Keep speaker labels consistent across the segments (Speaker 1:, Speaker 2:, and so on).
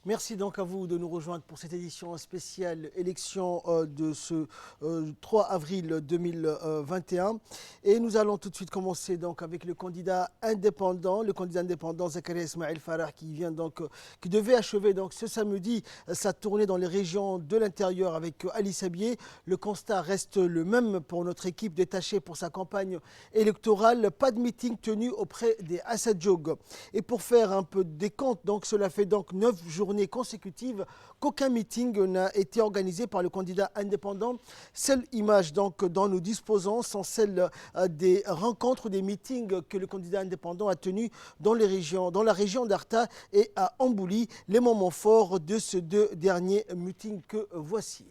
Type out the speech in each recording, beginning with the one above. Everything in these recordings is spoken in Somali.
Speaker 1: Merci donc à vous de nous rejoindre pour cette édition spéciale élection de ce 3 avril 2021. Et nous allons tout de suite commencer donc avec le candidat indépendant Zakaria Ismail Farah qui devait achever donc ce samedi sa tournée dans les régions de l'intérieur avec Ali Sabié. Le constat reste le même pour notre équipe détachée pour sa campagne électorale. Pas de meeting tenu auprès des Assad Diog. Et pour faire un peu de décompte, donc cela fait donc 9 journées consécutives qu'aucun meeting n'a été organisé par le candidat indépendant. Seule image donc dont nous disposons sont celles des rencontres, des meetings que le candidat indépendant a tenus dans la région d'Arta et à Ambouli. Les moments forts de ces deux derniers meetings que voici.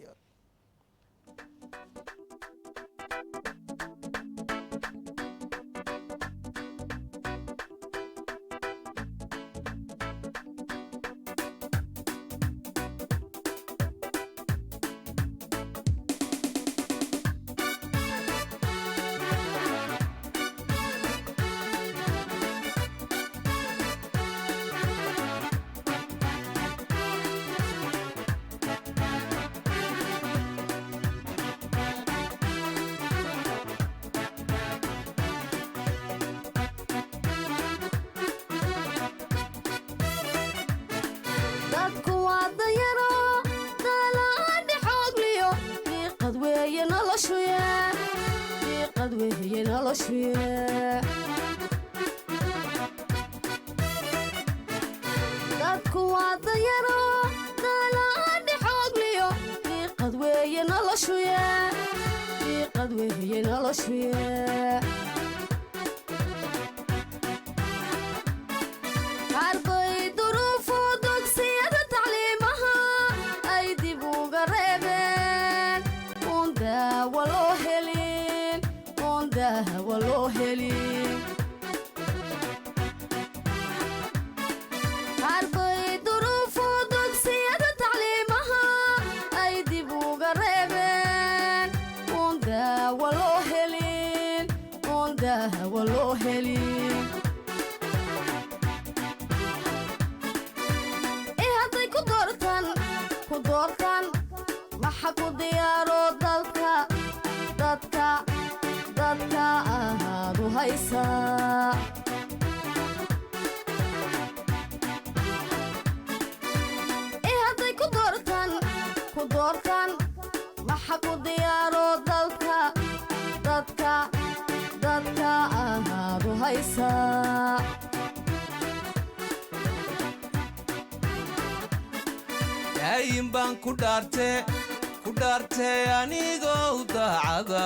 Speaker 2: kudarte anigoo daacada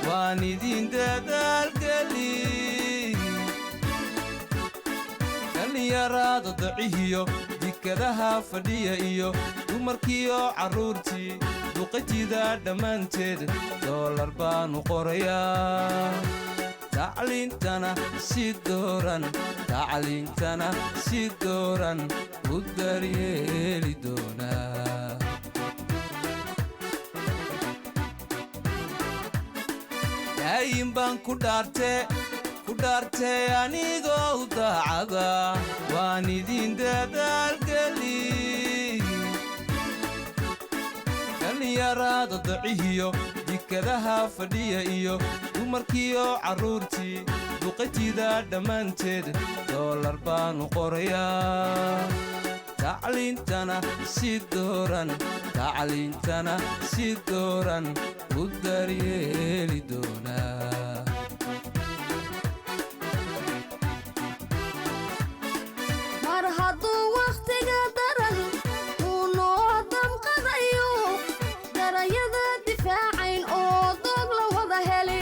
Speaker 2: waan idin dadaalgeli dhalinyarada dacihiyo dikadaha fadhiya iyo dumarkiyo carruurtii duqajida dhammaanteed doolar baanu qorayaa tacliintana si dooran u daryeeli doonaa daayin baan ku dhaarte anigoo daacada waan idin dadaalgeli dhalinyarada dacihiyo dikadaha fadhiya iyo dumarkiyo carruurtii duqajida dhammaanteed doolar baanu qorayaa tacliintana si dooran u daryeeli doonaa
Speaker 3: mar hadduu wakhtiga daran uu noo damqadayo darayada difaacayn oo doog la wada heli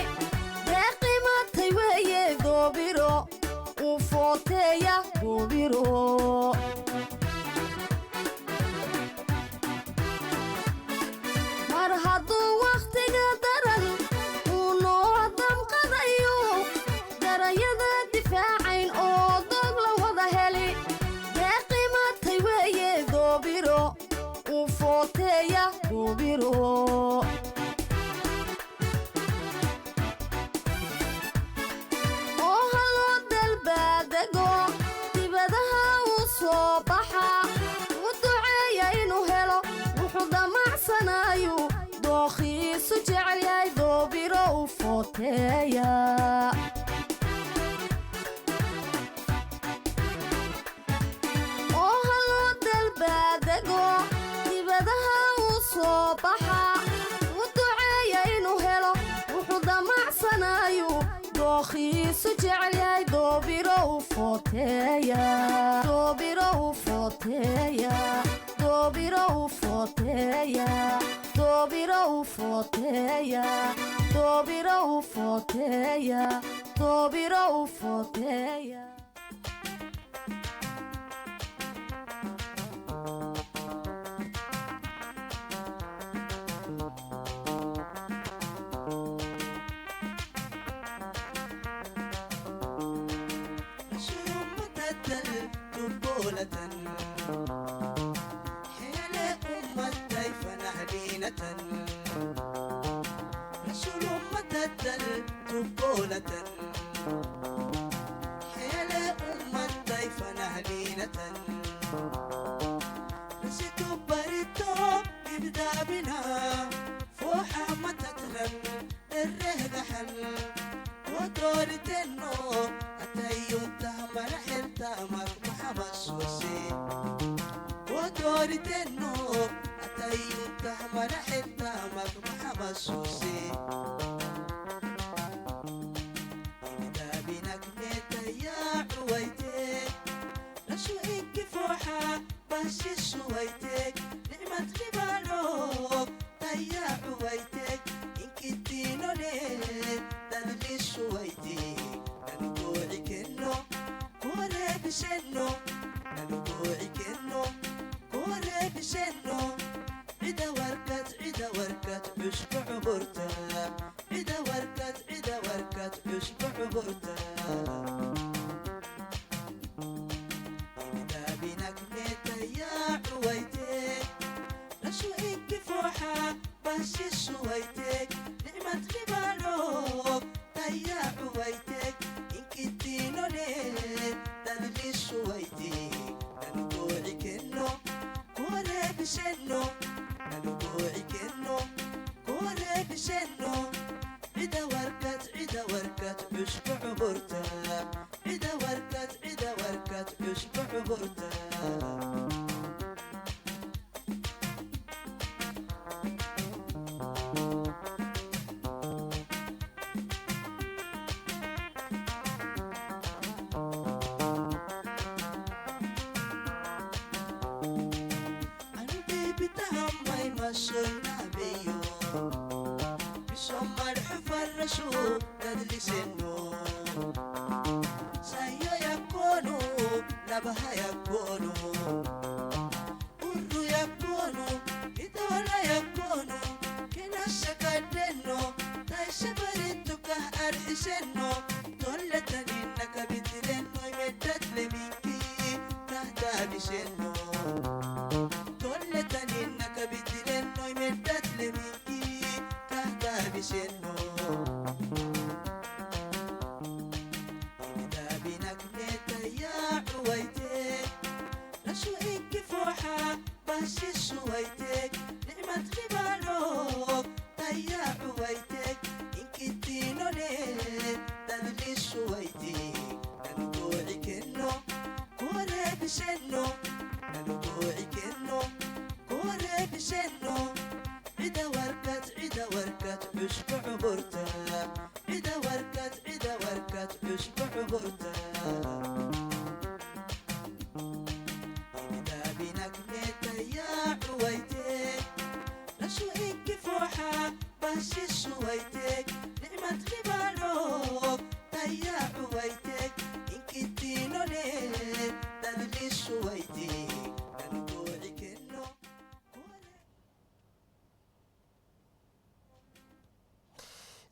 Speaker 3: deeqimatay weeye doobiro uu footeeya doobiro mar hadduu wakhtiga daran uu noo damqadayo footeeya oo haloo dalbaadego dibadaha u soo baxa u duceeya inuu helo wuxuu damacsanayu dookhiisu jecel yahay doobiro u footeeya doobiro u footeeya doobiro u footeeya doobiro u footeeya doobiro u footeeya doobiro u footeeya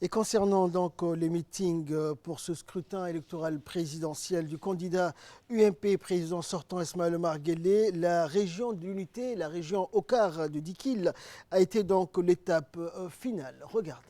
Speaker 1: Et concernant donc les meetings pour ce scrutin électoral présidentiel du candidat UMP président sortant Ismaël Omar Guelleh, la région de l'unité, la région Okar de Dikil a été donc l'étape finale. Regardez.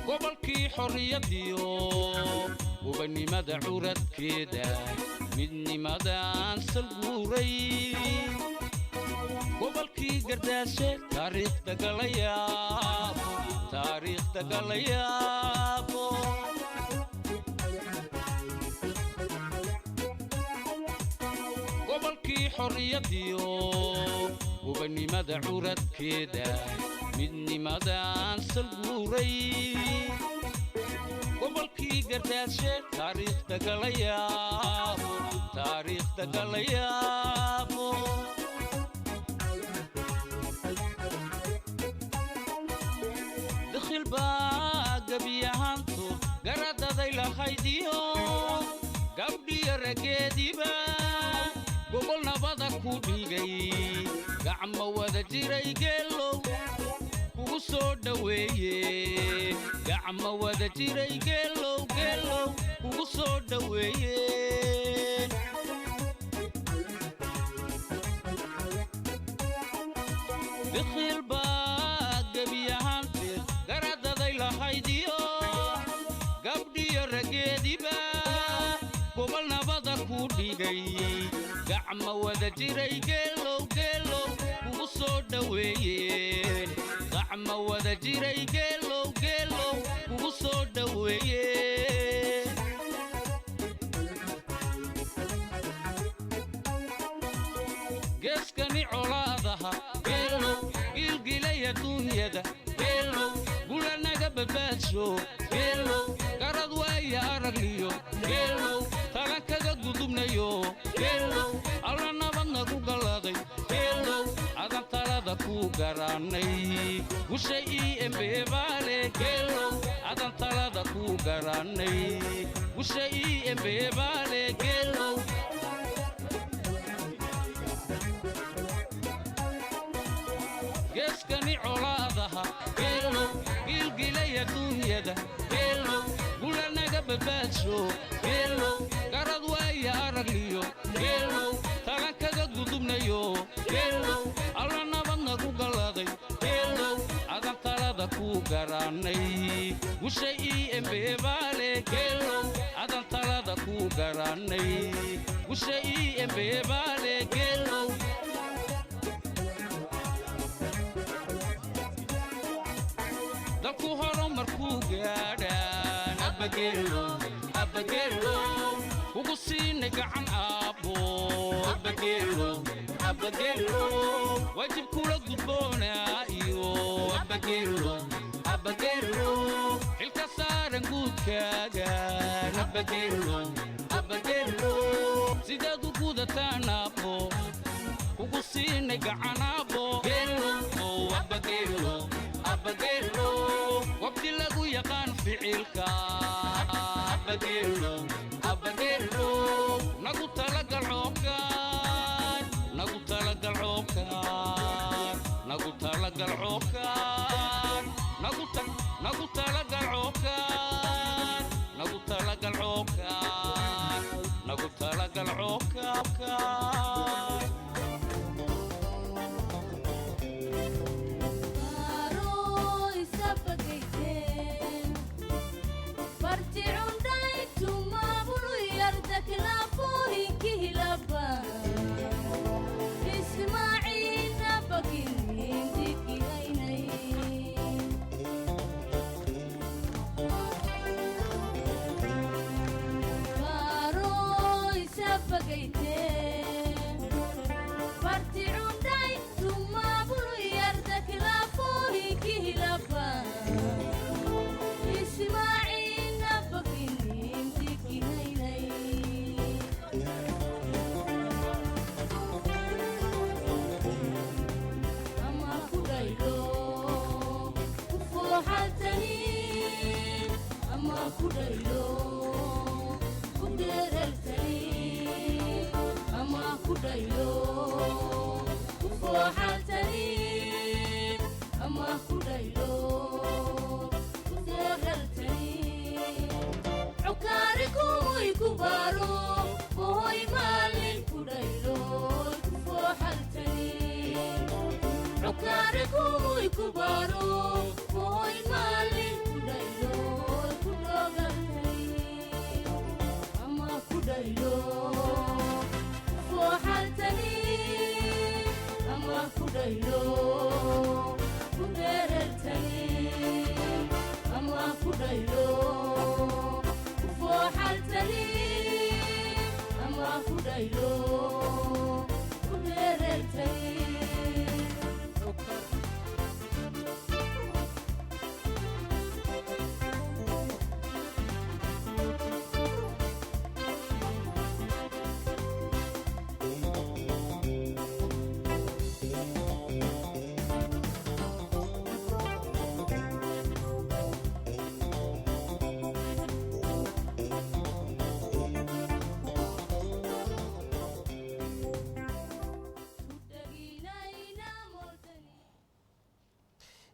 Speaker 4: gobolkii xorriyadiyo gobonnimada curadkeeda midnimadaan salguuray gobolkii gardaashe taariikhda galayaabo gobolkii xorriyadiyo gobonnimada curadkeeda midnimadaan salguuray gobolkii gardaashe taariikhda galayaabo dakhil baa gebiyahaantu garadaday lahaydiyo gabdhiyo raggeediiba gobol nabada ku dhigay gacmo wada jiray geelow kugu soo dhoweeye gacmo wada jiray geelow kugu soo dhoweeye dakhil baa gebiyahaanteed garadaday lahaydiyo gabdhiyo raggeediiba gobol nabada ku dhigay gacmo wada jiray geelow kugu soo dhoweeye gacmo wada jiray geelow kugu soo dhoweeye geeskani colaadaha geelow gilgilaya dunyada geelow gulanaga badbaadsho geelow garad waaya aragliyo geelow talan kaga gudubnayo geelow alla nabadna ku galaday geelow adan talada ku garanay gushay embeebaale geelow adan talada ku garanay gushay embeebaale geelow geeskani colaadaha geelow gilgilaya dunyada geelow gulanaga badbaadsho geelow garad waaya aragliyo geelow talan kaga gudubnayo geelow alla nabadna ku galaday geelow adan talada ku garanay gushay embeebaale geelow adan talada ku garanay gushay embeebaale geelow dalku horumarkuu gaadhaan abbageelo kugu siinay gacan aabbo abbageelo waajib kula gudboonaa iyo abbageelo xilka saaran guudkaagaan abbageelo sidaad u gudataan aabbo kugu siinay gacan aabbo abbageelo wabti lagu yaqaan ficilka abbageelo nagu talagal cookaan nagu talagal cookaan nagu talagal cookaan nagu talagal cookaan nagu talagal cookaan nagu talagal cookaan
Speaker 3: Cukariku muy kubaro, muy malin kudaylo.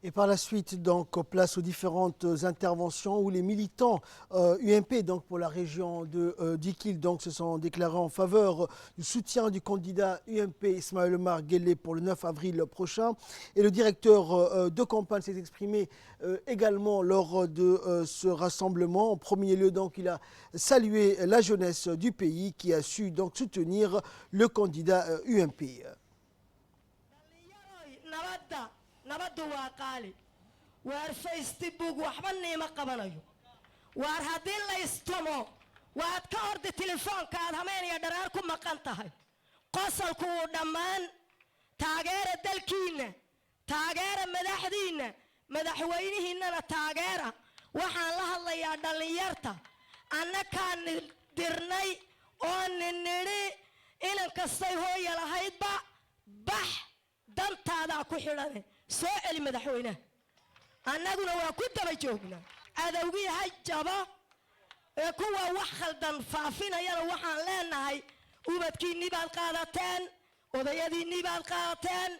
Speaker 1: Et par la suite, donc, place aux différentes interventions où les militants UMP, donc pour la région de Dikil, donc, se sont déclarés en faveur du soutien du candidat UMP Ismaël Omar Guelleh pour le 9 avril prochain. Et le directeur de campagne s'est exprimé également lors de ce rassemblement. En premier lieu, donc, il a salué la jeunesse du pays qui a su donc soutenir le candidat UMP.
Speaker 5: nabaddu waa qaali waar facebook waxba niima qabanayo waar haddii la istumo waad ka ordi telefoonka aad hameen iyo dharaar ku maqan tahay qosolku wuu dhammaan taageera dalkiinna taageera madaxdiinna madaxweynihiinnana taageera waxaan la hadlayaa dhallinyarta annakaan dirnay oo nidhi inan kastay hooya lahaydba bax dantaadaa ku xidhane soo celi madaxweynaha annaguna waa ku daba joognaa cadowgii ha jabo ee kuwa wax khaldan faafinayana waxaan leenahay ubadkiinnii baad qaadateen odayadiinnii baad qaadateen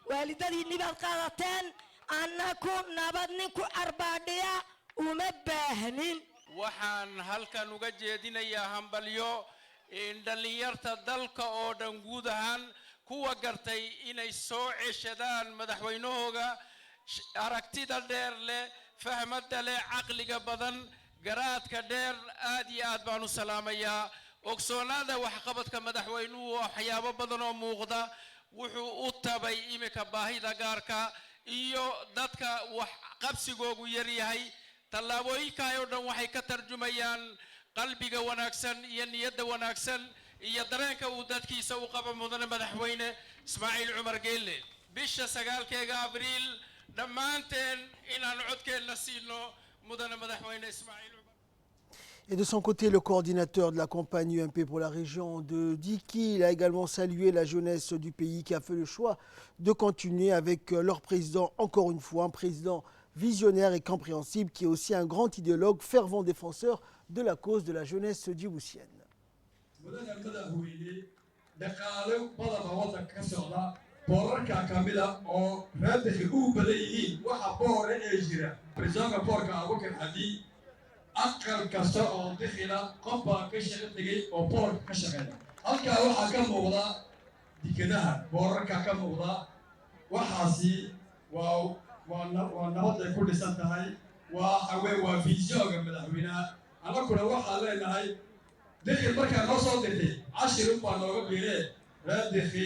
Speaker 5: waalidadiinnii baad qaadateen annaku nabad ninku arbaadhiya uma baahnin
Speaker 6: waxaan halkan uga jeedinayaa hambalyo in dhallinyarta dalka oo dhan guud ahaan kuwa gartay inay soo ceshadaan madaxweynahooga aragtida dheer leh fahmadda leh caqliga badan garaadka dheer aad iyo aad baan u salaamayaa ogsoonaada waxqabadka madaxweynuhu waxyaabo badan oo muuqda wuxuu u tabay imika baahida gaarka iyo dadka wax qabsigoogu yar yahay tallaabooyinka oo dhan waxay ka tarjumayaan qalbiga wanaagsan iyo niyadda wanaagsan iyo dareenka uu dadkiisa u qabo mudane madaxweyne Ismaaciil Cumar Geelle bisha 9 abriil dhammaanteen inaan codkeenna siino mudane madaxweyne Ismaaciil Cumar.
Speaker 1: Et de son côté, le coordinateur de la campagne UMP pour la région de Dikil a également salué la jeunesse du pays qui a fait le choix de continuer avec leur président, encore une fois, un président visionnaire et compréhensible qui est aussi un grand idéologue, fervent défenseur de la cause de la jeunesse djiboutienne.
Speaker 7: boorarka kamida oo raadixi uu badan yihiin waxa boore ee jira presidentka boorka Abubakar Hadi aqal kasta oo dixila qof baa ka shaqo tagay oo boorka ka shaqeeya halka waxa ka muuqda dikadaha boorarka ka muuqda waxaasi waa nabad ay ku dhisan tahay waa visionka madaxweynaha anaguna waxaa leenahay dixil markaa noo soo dirtay 10 baa nooga biiree raadixi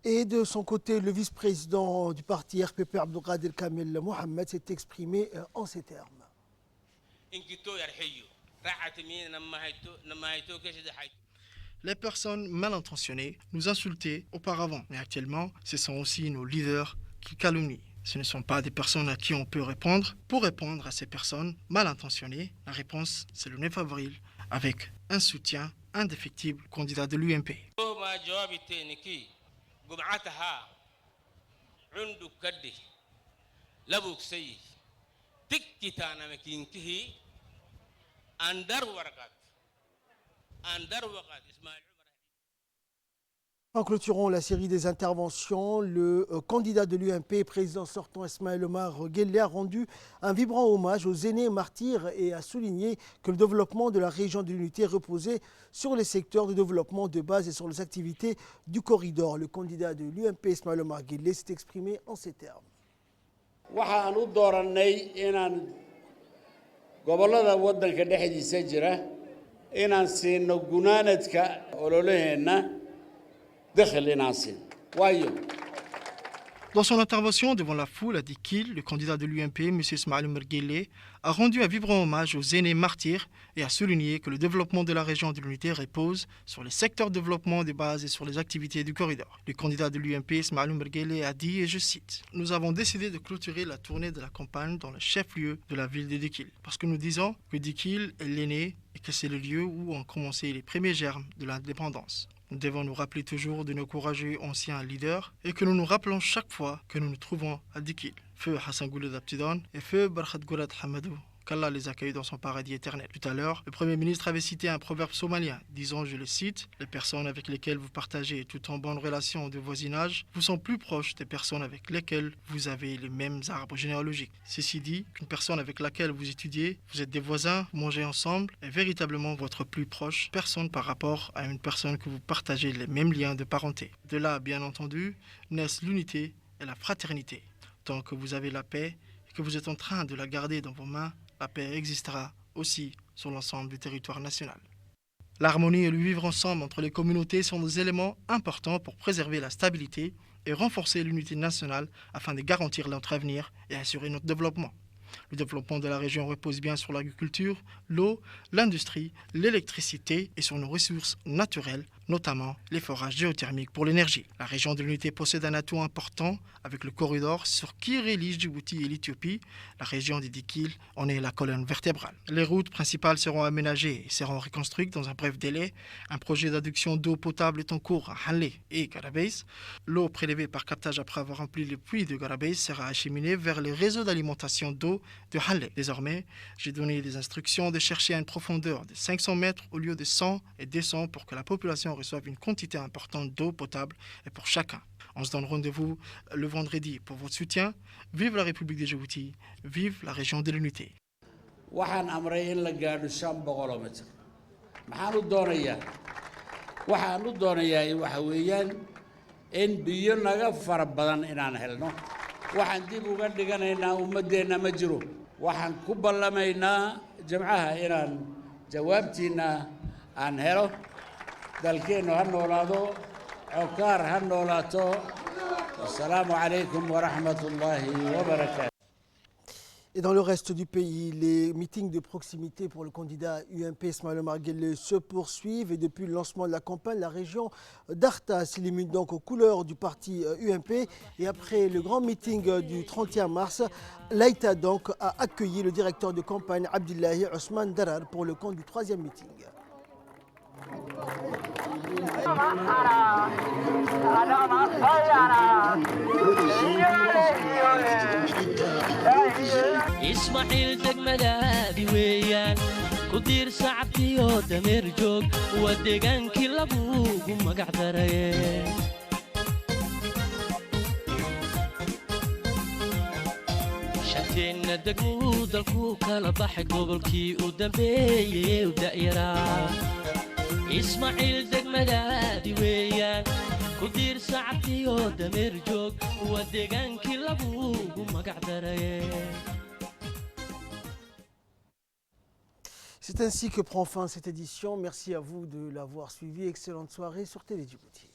Speaker 1: Et de son côté, le vice-président du parti RPP, Abdelkader Kamel Mohamed, s'est exprimé en ces termes.
Speaker 8: Les personnes mal intentionnées nous insultaient auparavant, mais actuellement, ce sont aussi nos leaders qui calomnient. Ce ne sont pas des personnes à qui on peut répondre. Pour répondre à ces personnes mal intentionnées, la réponse, c'est le 9 avril, avec un soutien indéfectible au candidat de l'UMP.
Speaker 1: En clôturant la série des interventions, le candidat de l'UMP, président sortant Ismaël Omar Guelleh, a rendu un vibrant hommage aux aînés martyrs et a souligné que le développement de la région de l'unité reposait sur les secteurs de développement de base et sur les activités du corridor. Le candidat de l'UMP, Ismaël Omar Guelleh, s'est exprimé en ces termes.
Speaker 9: waxaan u dooranay inaan gobolada waddanka dhexdiisa jira inaan siino gunaanadka ololaheenna dakhil inaan siin waayo.
Speaker 8: Dans son intervention devant la foule à Dikil, le candidat de l'UMP, M. Ismaël Omar Guelleh, a rendu un vibrant hommage aux aînés martyrs et a souligné que le développement de la région de l'unité repose sur les secteurs de développement de base et sur les activités du corridor. Le candidat de l'UMP, Ismaël Omar Guelleh, a dit, et je cite, « Nous avons décidé de clôturer la tournée de la campagne dans le chef-lieu de la ville de Dikil, parce que nous disons que Dikil est l'aîné et que c'est le lieu où ont commencé les premiers germes de l'indépendance. Nous devons nous rappeler toujours de nos courageux anciens leaders et que nous nous rappelons chaque fois que nous nous trouvons à Dikil. Feu Hassan Gouled Abtidon et feu Barkhat Goulad Hamadou qu'Allah les accueille dans son paradis éternel. Tout à l'heure, le Premier ministre avait cité un proverbe somalien disant, je le cite, « Les personnes avec lesquelles vous partagez tout en bonne relation de voisinage vous sont plus proches des personnes avec lesquelles vous avez les mêmes arbres généalogiques. » Ceci dit qu'une personne avec laquelle vous étudiez, vous êtes des voisins, vous mangez ensemble, est véritablement votre plus proche personne par rapport à une personne que vous partagez les mêmes liens de parenté. De là, bien entendu, naissent l'unité et la fraternité. Tant que vous avez la paix et que vous êtes en train de la garder dans vos mains, la paix existera aussi sur l'ensemble du territoire national. L'harmonie et le vivre ensemble entre les communautés sont des éléments importants pour préserver la stabilité et renforcer l'unité nationale afin de garantir notre avenir et assurer notre développement. Le développement de la région repose bien sur l'agriculture, l'eau, l'industrie, l'électricité et sur nos ressources naturelles, notamment les forages géothermiques pour l'énergie. La région de l'unité possède un atout important avec le corridor sur qui relie Djibouti et l'Éthiopie. La région des Dikil en est la colonne vertébrale. Les routes principales seront aménagées et seront reconstruites dans un bref délai. Un projet d'adduction d'eau potable est en cours à Hanlé et Garabès. L'eau prélevée par captage après avoir rempli le puits de Garabès sera acheminée vers les réseaux d'alimentation d'eau de Hanlé. Désormais, j'ai donné des instructions de chercher à une profondeur de 500 mètres au lieu de 100 et 200 pour que la population reçoive une quantité importante d'eau potable et pour chacun. On se donne rendez-vous le vendredi pour votre soutien. Vive la République de Djibouti, vive la région de l'unité.
Speaker 9: waxaan amray in la gaadho 500 mitir maxaan u doonayaa waxa weeyaan in biyo naga fara badan inaan helno waxaan dib uga dhiganaynaa ummadeenna ma jiro waxaan ku ballamaynaa jamcaha inaan jawaabtiina aan helo dalkeennu ha noolaado عكار هنولاتو السلام عليكم ورحمة الله وبركاته.
Speaker 1: Et dans le reste du pays, les meetings de proximité pour le candidat UMP Ismaël Omar Guelleh se poursuivent et depuis le lancement de la campagne, la région d'Arta s'illumine donc aux couleurs du parti UMP et après le grand meeting du 31 mars, l'Aïta donc a accueilli le directeur de campagne Abdullahi Ousmane Darar pour le compte du troisième meeting.
Speaker 10: ismaaciil degmadaadi weeyaan ku diir sacabkiyo dameer joog waa deegaankii lagugu magac daraye shanteenna degmuu dalku kala baxay gobolkii u dambeeyey u da'yaraa ismaaciil degmadaadi weeyaan ku diir sacabkiyo dameer joog waa deegaankii lagugu magac daraye.
Speaker 1: C'est ainsi que prend fin cette édition. Merci à vous de l'avoir suivi. Excellente soirée sur Télé Djibouti.